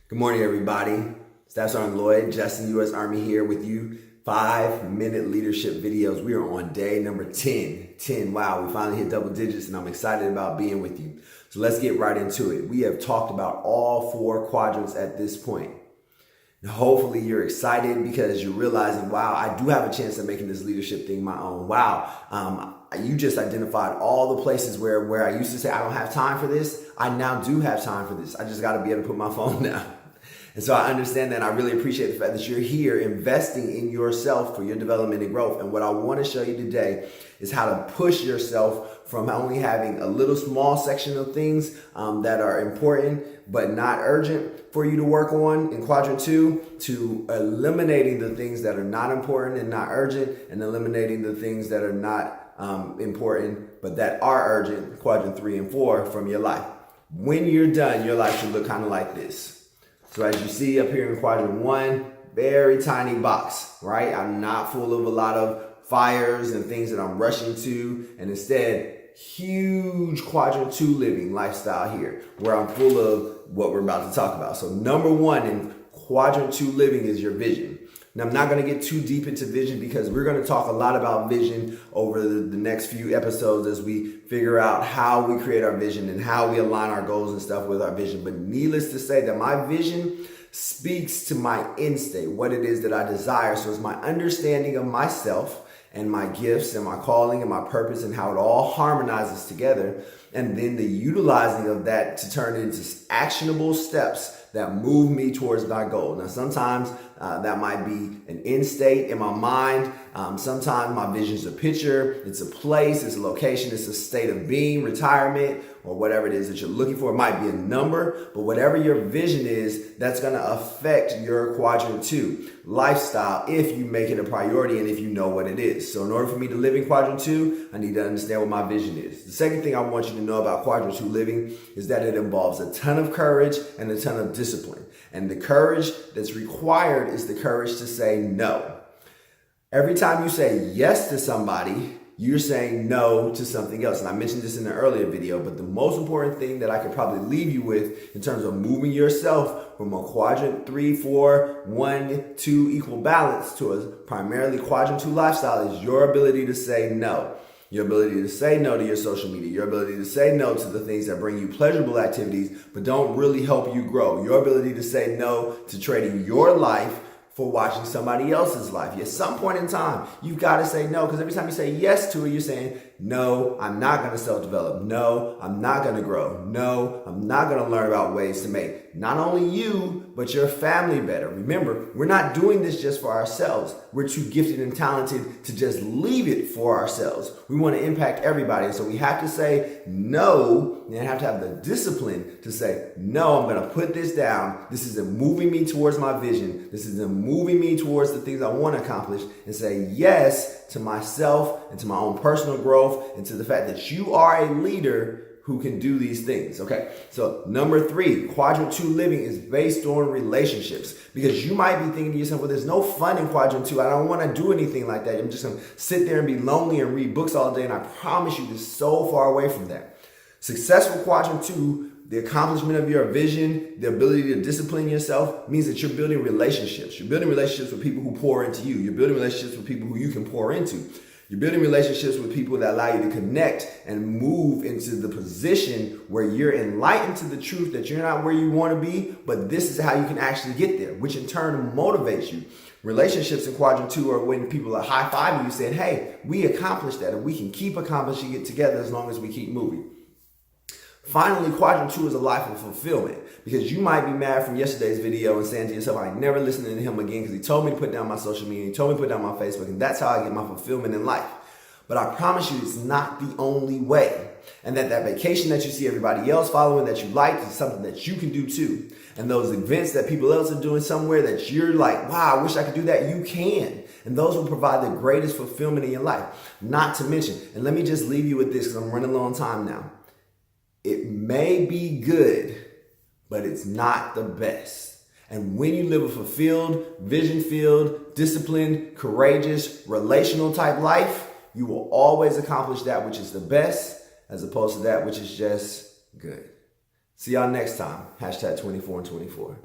Good morning, everybody. Staff Sergeant Lloyd, Justin, U.S. Army here with you. 5-minute leadership videos. We are on day number 10. Wow, we finally hit double digits and I'm excited about being with you. So let's get right into it. We have talked about all 4 quadrants at this point. And hopefully you're excited because you're realizing, wow, I do have a chance of making this leadership thing my own. Wow, you just identified all the places where I used to say I don't have time for this. I now do have time for this. I just got to be able to put my phone down. And so I understand that. And I really appreciate the fact that you're here investing in yourself for your development and growth. And what I want to show you today is how to push yourself from only having a little small section of things that are important but not urgent for you to work on in quadrant 2 to eliminating the things that are not important and not urgent and eliminating the things that are not important but that are urgent, quadrant 3 and 4 from your life. When you're done, your life should look kind of like this. So as you see up here in quadrant 1, very tiny box, right? I'm not full of a lot of fires and things that I'm rushing to, and instead, huge quadrant 2 living lifestyle here, where I'm full of what we're about to talk about. So number 1 in quadrant 2 living is your vision. Now, I'm not going to get too deep into vision because we're going to talk a lot about vision over the next few episodes as we figure out how we create our vision and how we align our goals and stuff with our vision. But needless to say that my vision speaks to my end state, what it is that I desire. So it's my understanding of myself and my gifts and my calling and my purpose and how it all harmonizes together. And then the utilizing of that to turn into actionable steps that move me towards my goal. Now, sometimes that might be an end state in my mind. Sometimes my vision is a picture, it's a place, it's a location, it's a state of being, retirement, or whatever it is that you're looking for. It might be a number, but whatever your vision is, that's going to affect your quadrant 2 lifestyle if you make it a priority and if you know what it is. So in order for me to live in quadrant 2, I need to understand what my vision is. The second thing I want you to know about quadrant 2 living is that it involves a ton of courage and a ton of discipline. And the courage that's required is the courage to say no. Every time you say yes to somebody, you're saying no to something else. And I mentioned this in the earlier video, but the most important thing that I could probably leave you with in terms of moving yourself from a quadrant 3, 4, 1, 2 equal balance to a primarily quadrant 2 lifestyle is your ability to say no. Your ability to say no to your social media, your ability to say no to the things that bring you pleasurable activities but don't really help you grow. Your ability to say no to trading your life for watching somebody else's life. At some point in time, you've got to say no, because every time you say yes to it, you're saying, no, I'm not going to self-develop. No, I'm not going to grow. No, I'm not going to learn about ways to make not only you, but your family better. Remember, we're not doing this just for ourselves. We're too gifted and talented to just leave it for ourselves. We want to impact everybody. And so we have to say no, and have to have the discipline to say, no, I'm going to put this down. This isn't moving me towards my vision. This isn't moving me towards the things I want to accomplish, and say yes to myself and to my own personal growth and to the fact that you are a leader who can do these things. Okay, so number 3, quadrant 2 living is based on relationships, because you might be thinking to yourself, well, there's no fun in quadrant 2. I don't want to do anything like that. I'm just going to sit there and be lonely and read books all day. And I promise you, this is so far away from that. Successful quadrant 2, the accomplishment of your vision, the ability to discipline yourself, means that you're building relationships. You're building relationships with people who pour into you. You're building relationships with people who you can pour into. You're building relationships with people that allow you to connect and move into the position where you're enlightened to the truth that you're not where you want to be, but this is how you can actually get there, which in turn motivates you. Relationships in quadrant 2 are when people are high-fiving you saying, hey, we accomplished that and we can keep accomplishing it together as long as we keep moving. Finally, quadrant 2 is a life of fulfillment, because you might be mad from yesterday's video and saying to yourself, I ain't never listening to him again because he told me to put down my social media, he told me to put down my Facebook, and that's how I get my fulfillment in life. But I promise you, it's not the only way. And that vacation that you see everybody else following that you like is something that you can do too. And those events that people else are doing somewhere that you're like, wow, I wish I could do that, you can. And those will provide the greatest fulfillment in your life. Not to mention, and let me just leave you with this because I'm running low on time now. It may be good, but it's not the best. And when you live a fulfilled, vision-filled, disciplined, courageous, relational type life, you will always accomplish that which is the best as opposed to that which is just good. See y'all next time. #24 and 24.